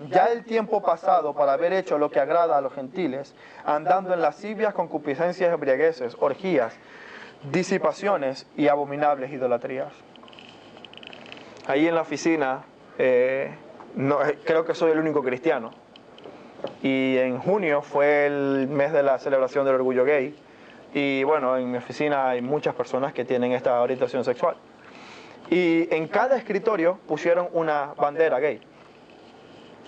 ya el tiempo pasado para haber hecho lo que agrada a los gentiles, andando en lascivias, concupiscencias, embriagueces, orgías, disipaciones y abominables idolatrías. Ahí en la oficina, creo que soy el único cristiano. Y en junio fue el mes de la celebración del orgullo gay. Y bueno, en mi oficina hay muchas personas que tienen esta orientación sexual. Y en cada escritorio pusieron una bandera gay.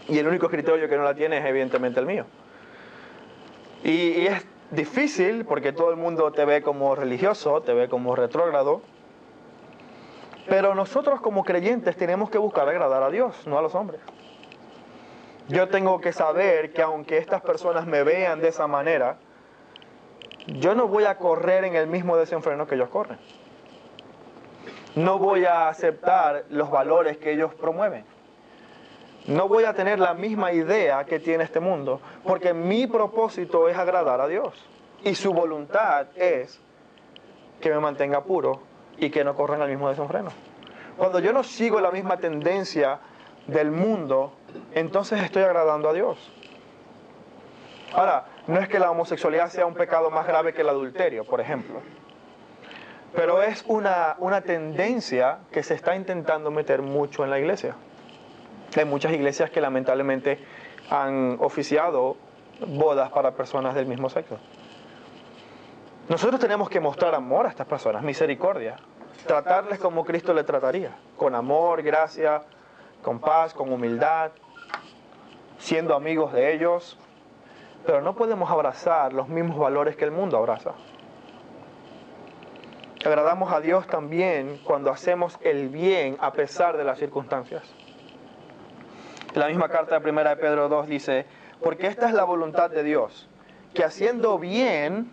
Y el único escritorio que no la tiene es evidentemente el mío. Y es difícil porque todo el mundo te ve como religioso, te ve como retrógrado. Pero nosotros como creyentes tenemos que buscar agradar a Dios, no a los hombres. Yo tengo que saber que aunque estas personas me vean de esa manera, yo no voy a correr en el mismo desenfreno que ellos corren. No voy a aceptar los valores que ellos promueven. No voy a tener la misma idea que tiene este mundo, porque mi propósito es agradar a Dios. Y su voluntad es que me mantenga puro y que no corran al mismo desenfreno. Cuando yo no sigo la misma tendencia del mundo, entonces estoy agradando a Dios. Ahora, no es que la homosexualidad sea un pecado más grave que el adulterio, por ejemplo. Pero es una tendencia que se está intentando meter mucho en la iglesia. Hay muchas iglesias que lamentablemente han oficiado bodas para personas del mismo sexo. Nosotros tenemos que mostrar amor a estas personas, misericordia. Tratarles como Cristo le trataría, con amor, gracia, con paz, con humildad, siendo amigos de ellos. Pero no podemos abrazar los mismos valores que el mundo abraza. Agradamos a Dios también cuando hacemos el bien a pesar de las circunstancias. En la misma carta de 1 de Pedro 2 dice, porque esta es la voluntad de Dios, que haciendo bien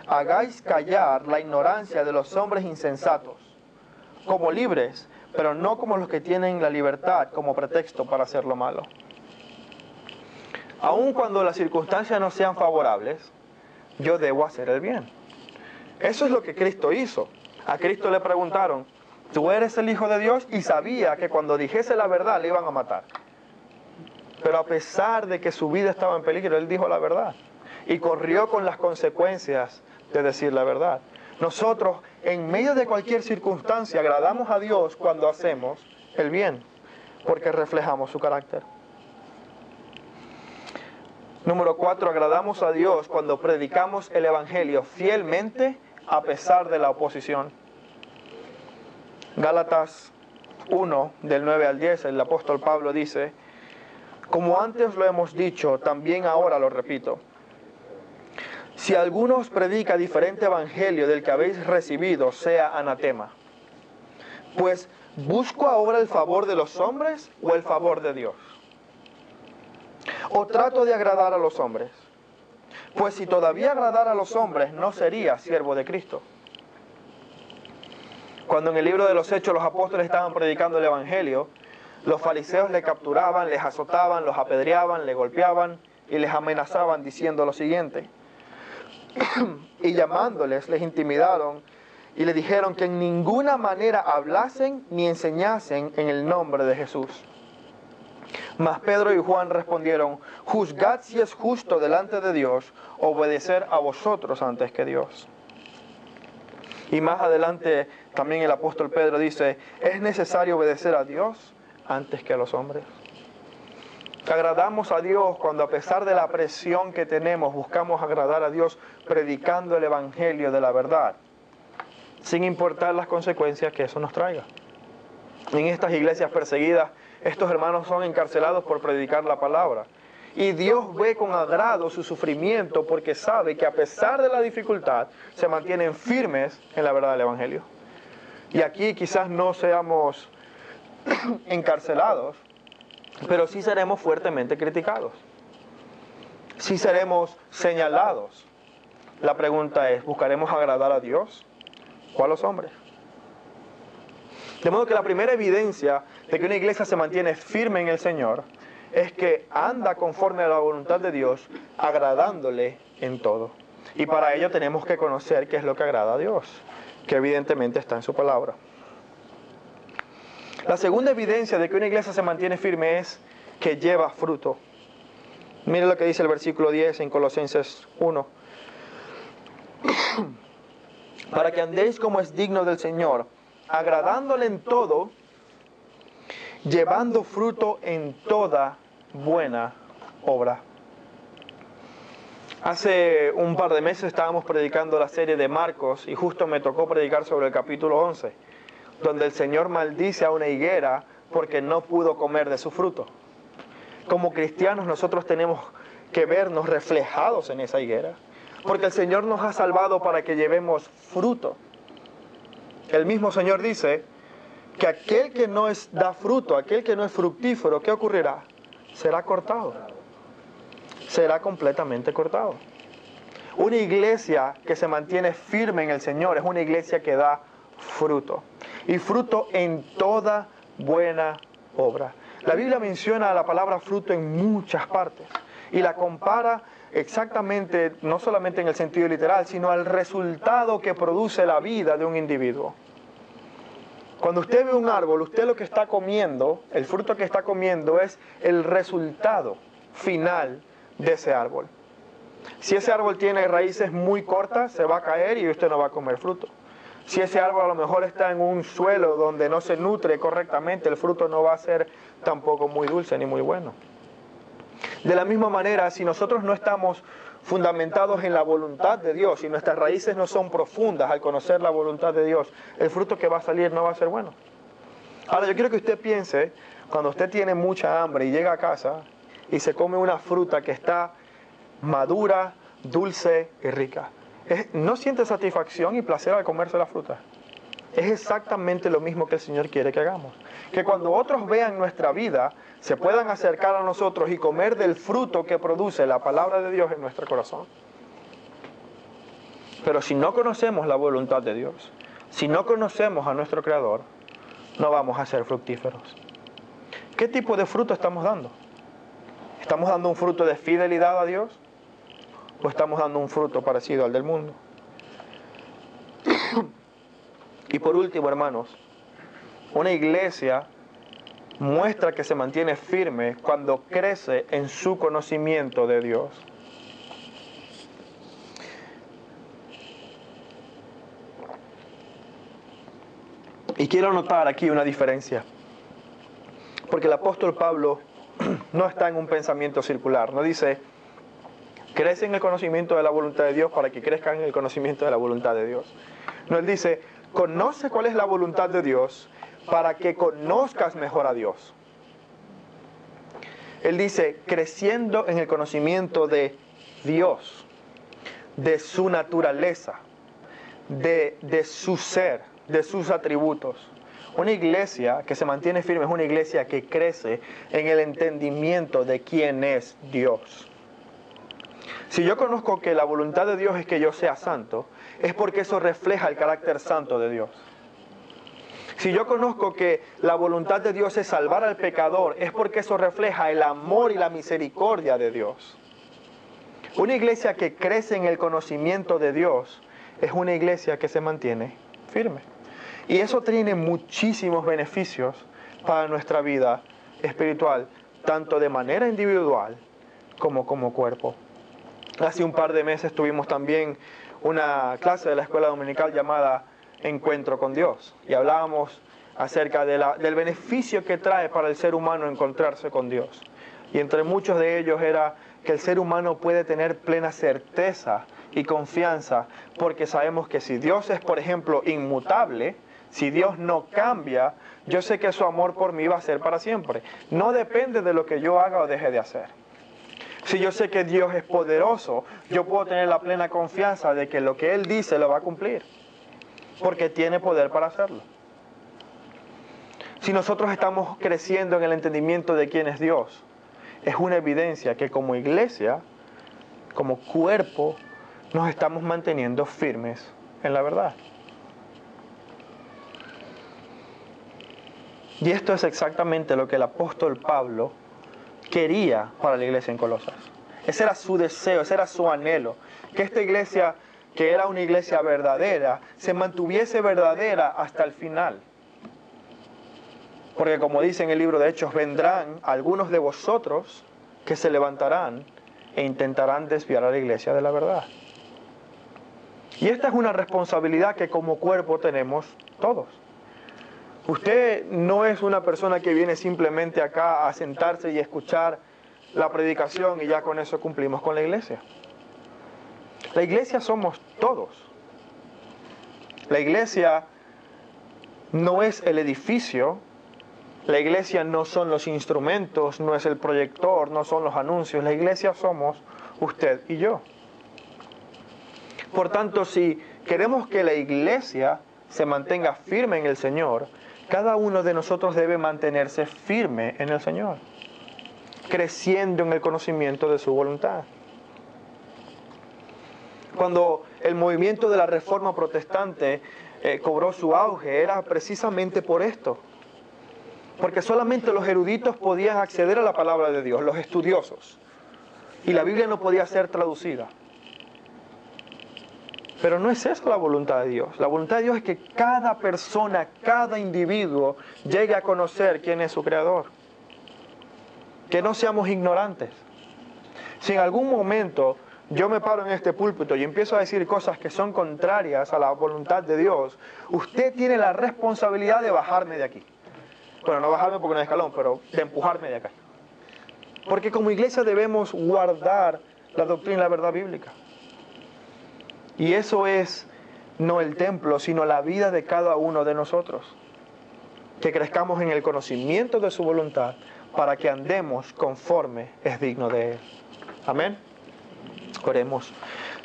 hagáis callar la ignorancia de los hombres insensatos, como libres, pero no como los que tienen la libertad como pretexto para hacer lo malo. Aun cuando las circunstancias no sean favorables, yo debo hacer el bien. Eso es lo que Cristo hizo. A Cristo le preguntaron, ¿tú eres el Hijo de Dios? Y sabía que cuando dijese la verdad le iban a matar. Pero a pesar de que su vida estaba en peligro, Él dijo la verdad. Y corrió con las consecuencias de decir la verdad. Nosotros, en medio de cualquier circunstancia, agradamos a Dios cuando hacemos el bien, porque reflejamos su carácter. Número 4, agradamos a Dios cuando predicamos el Evangelio fielmente a pesar de la oposición. Gálatas 1, del 9 al 10, el apóstol Pablo dice, como antes lo hemos dicho, también ahora lo repito. Si alguno os predica diferente evangelio del que habéis recibido, sea anatema. Pues, ¿busco ahora el favor de los hombres o el favor de Dios? ¿O trato de agradar a los hombres? Pues si todavía agradara a los hombres, no sería siervo de Cristo. Cuando en el libro de los Hechos los apóstoles estaban predicando el evangelio, los fariseos le capturaban, les azotaban, los apedreaban, les golpeaban y les amenazaban diciendo lo siguiente. Y llamándoles, les intimidaron y le dijeron que en ninguna manera hablasen ni enseñasen en el nombre de Jesús. Mas Pedro y Juan respondieron, juzgad si es justo delante de Dios obedecer a vosotros antes que Dios. Y más adelante también el apóstol Pedro dice, es necesario obedecer a Dios antes que a los hombres. Agradamos a Dios cuando a pesar de la presión que tenemos, buscamos agradar a Dios predicando el evangelio de la verdad, sin importar las consecuencias que eso nos traiga. En estas iglesias perseguidas, estos hermanos son encarcelados por predicar la palabra. Y Dios ve con agrado su sufrimiento porque sabe que a pesar de la dificultad, se mantienen firmes en la verdad del evangelio. Y aquí quizás no seamos encarcelados, pero sí seremos fuertemente criticados. Sí seremos señalados. La pregunta es, ¿buscaremos agradar a Dios o a los hombres? De modo que la primera evidencia de que una iglesia se mantiene firme en el Señor es que anda conforme a la voluntad de Dios, agradándole en todo. Y para ello tenemos que conocer qué es lo que agrada a Dios, que evidentemente está en su palabra. La segunda evidencia de que una iglesia se mantiene firme es que lleva fruto. Mire lo que dice el versículo 10 en Colosenses 1. Para que andéis como es digno del Señor, agradándole en todo, llevando fruto en toda buena obra. Hace un par de meses estábamos predicando la serie de Marcos y justo me tocó predicar sobre el capítulo 11, donde el Señor maldice a una higuera porque no pudo comer de su fruto. Como cristianos nosotros tenemos que vernos reflejados en esa higuera, porque el Señor nos ha salvado para que llevemos fruto. El mismo Señor dice que aquel que no da fruto, aquel que no es fructífero, ¿qué ocurrirá? Será cortado. Será completamente cortado. Una iglesia que se mantiene firme en el Señor es una iglesia que da fruto. Y fruto en toda buena obra. La Biblia menciona la palabra fruto en muchas partes y la compara exactamente, no solamente en el sentido literal, sino al resultado que produce la vida de un individuo. Cuando usted ve un árbol, usted lo que está comiendo, el fruto que está comiendo es el resultado final de ese árbol. Si ese árbol tiene raíces muy cortas, se va a caer y usted no va a comer fruto. Si ese árbol a lo mejor está en un suelo donde no se nutre correctamente, el fruto no va a ser tampoco muy dulce ni muy bueno. De la misma manera, si nosotros no estamos fundamentados en la voluntad de Dios y nuestras raíces no son profundas al conocer la voluntad de Dios, el fruto que va a salir no va a ser bueno. Ahora yo quiero que usted piense, cuando usted tiene mucha hambre y llega a casa y se come una fruta que está madura, dulce y rica, ¿no siente satisfacción y placer al comerse la fruta? Es exactamente lo mismo que el Señor quiere que hagamos. Que cuando otros vean nuestra vida, se puedan acercar a nosotros y comer del fruto que produce la palabra de Dios en nuestro corazón. Pero si no conocemos la voluntad de Dios, si no conocemos a nuestro Creador, no vamos a ser fructíferos. ¿Qué tipo de fruto estamos dando? ¿Estamos dando un fruto de fidelidad a Dios? ¿O estamos dando un fruto parecido al del mundo? Y por último, hermanos, una iglesia muestra que se mantiene firme cuando crece en su conocimiento de Dios. Y quiero notar aquí una diferencia, porque el apóstol Pablo no está en un pensamiento circular, no dice, crece en el conocimiento de la voluntad de Dios para que crezcan en el conocimiento de la voluntad de Dios. No, él dice, conoce cuál es la voluntad de Dios para que conozcas mejor a Dios. Él dice, creciendo en el conocimiento de Dios, de su naturaleza, de su ser, de sus atributos. Una iglesia que se mantiene firme es una iglesia que crece en el entendimiento de quién es Dios. Si yo conozco que la voluntad de Dios es que yo sea santo, es porque eso refleja el carácter santo de Dios. Si yo conozco que la voluntad de Dios es salvar al pecador, es porque eso refleja el amor y la misericordia de Dios. Una iglesia que crece en el conocimiento de Dios es una iglesia que se mantiene firme. Y eso tiene muchísimos beneficios para nuestra vida espiritual, tanto de manera individual como cuerpo. Hace un par de meses tuvimos también una clase de la escuela dominical llamada Encuentro con Dios. Y hablábamos acerca del beneficio que trae para el ser humano encontrarse con Dios. Y entre muchos de ellos era que el ser humano puede tener plena certeza y confianza, porque sabemos que si Dios es, por ejemplo, inmutable, si Dios no cambia, yo sé que su amor por mí va a ser para siempre. No depende de lo que yo haga o deje de hacer. Si yo sé que Dios es poderoso, yo puedo tener la plena confianza de que lo que Él dice lo va a cumplir, porque tiene poder para hacerlo. Si nosotros estamos creciendo en el entendimiento de quién es Dios, es una evidencia que como iglesia, como cuerpo, nos estamos manteniendo firmes en la verdad. Y esto es exactamente lo que el apóstol Pablo quería para la iglesia en Colosas. Ese era su deseo, ese era su anhelo, que esta iglesia, que era una iglesia verdadera, se mantuviese verdadera hasta el final. Porque como dice en el libro de Hechos, vendrán algunos de vosotros que se levantarán e intentarán desviar a la iglesia de la verdad. Y esta es una responsabilidad que como cuerpo tenemos todos. Usted no es una persona que viene simplemente acá a sentarse y escuchar la predicación y ya con eso cumplimos con la iglesia. La iglesia somos todos. La iglesia no es el edificio, la iglesia no son los instrumentos, no es el proyector, no son los anuncios. La iglesia somos usted y yo. Por tanto, si queremos que la iglesia se mantenga firme en el Señor, cada uno de nosotros debe mantenerse firme en el Señor, creciendo en el conocimiento de su voluntad. Cuando el movimiento de la Reforma Protestante cobró su auge, era precisamente por esto. Porque solamente los eruditos podían acceder a la palabra de Dios, los estudiosos. Y la Biblia no podía ser traducida. Pero no es eso la voluntad de Dios. La voluntad de Dios es que cada persona, cada individuo llegue a conocer quién es su Creador. Que no seamos ignorantes. Si en algún momento yo me paro en este púlpito y empiezo a decir cosas que son contrarias a la voluntad de Dios, usted tiene la responsabilidad de bajarme de aquí. Bueno, no bajarme porque no es escalón, pero de empujarme de acá. Porque como iglesia debemos guardar la doctrina y la verdad bíblica. Y eso es no el templo, sino la vida de cada uno de nosotros. Que crezcamos en el conocimiento de su voluntad para que andemos conforme es digno de Él. Amén. Oremos.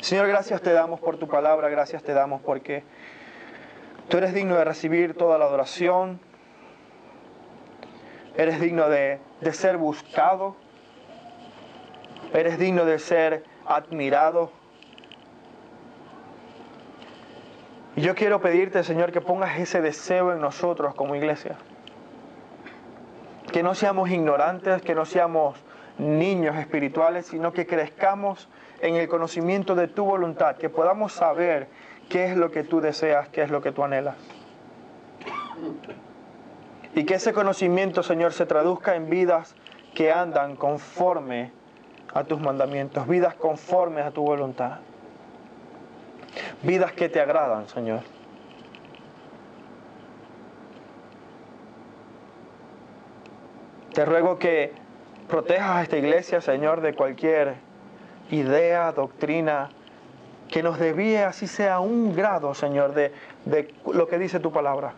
Señor, gracias te damos por tu palabra, gracias te damos porque tú eres digno de recibir toda la adoración. Eres digno de ser buscado. Eres digno de ser admirado. Y yo quiero pedirte, Señor, que pongas ese deseo en nosotros como iglesia. Que no seamos ignorantes, que no seamos niños espirituales, sino que crezcamos en el conocimiento de tu voluntad, que podamos saber qué es lo que tú deseas, qué es lo que tú anhelas. Y que ese conocimiento, Señor, se traduzca en vidas que andan conforme a tus mandamientos, vidas conformes a tu voluntad. Vidas que te agradan, Señor. Te ruego que protejas a esta iglesia, Señor, de cualquier idea, doctrina, que nos desvíe, así sea un grado, Señor, de lo que dice tu palabra.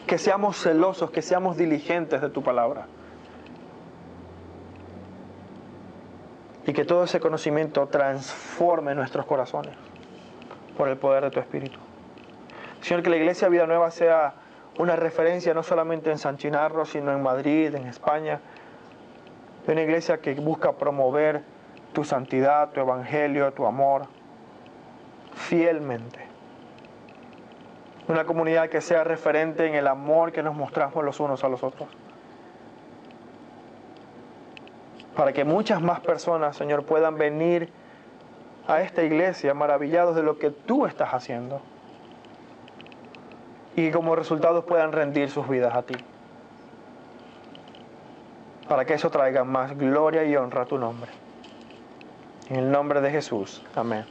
Que seamos celosos, que seamos diligentes de tu palabra. Y que todo ese conocimiento transforme nuestros corazones por el poder de tu Espíritu. Señor, que la Iglesia Vida Nueva sea una referencia no solamente en San Chinarro, sino en Madrid, en España. Una iglesia que busca promover tu santidad, tu evangelio, tu amor, fielmente. Una comunidad que sea referente en el amor que nos mostramos los unos a los otros. Para que muchas más personas, Señor, puedan venir a esta iglesia maravillados de lo que tú estás haciendo. Y como resultado puedan rendir sus vidas a ti. Para que eso traiga más gloria y honra a tu nombre. En el nombre de Jesús. Amén.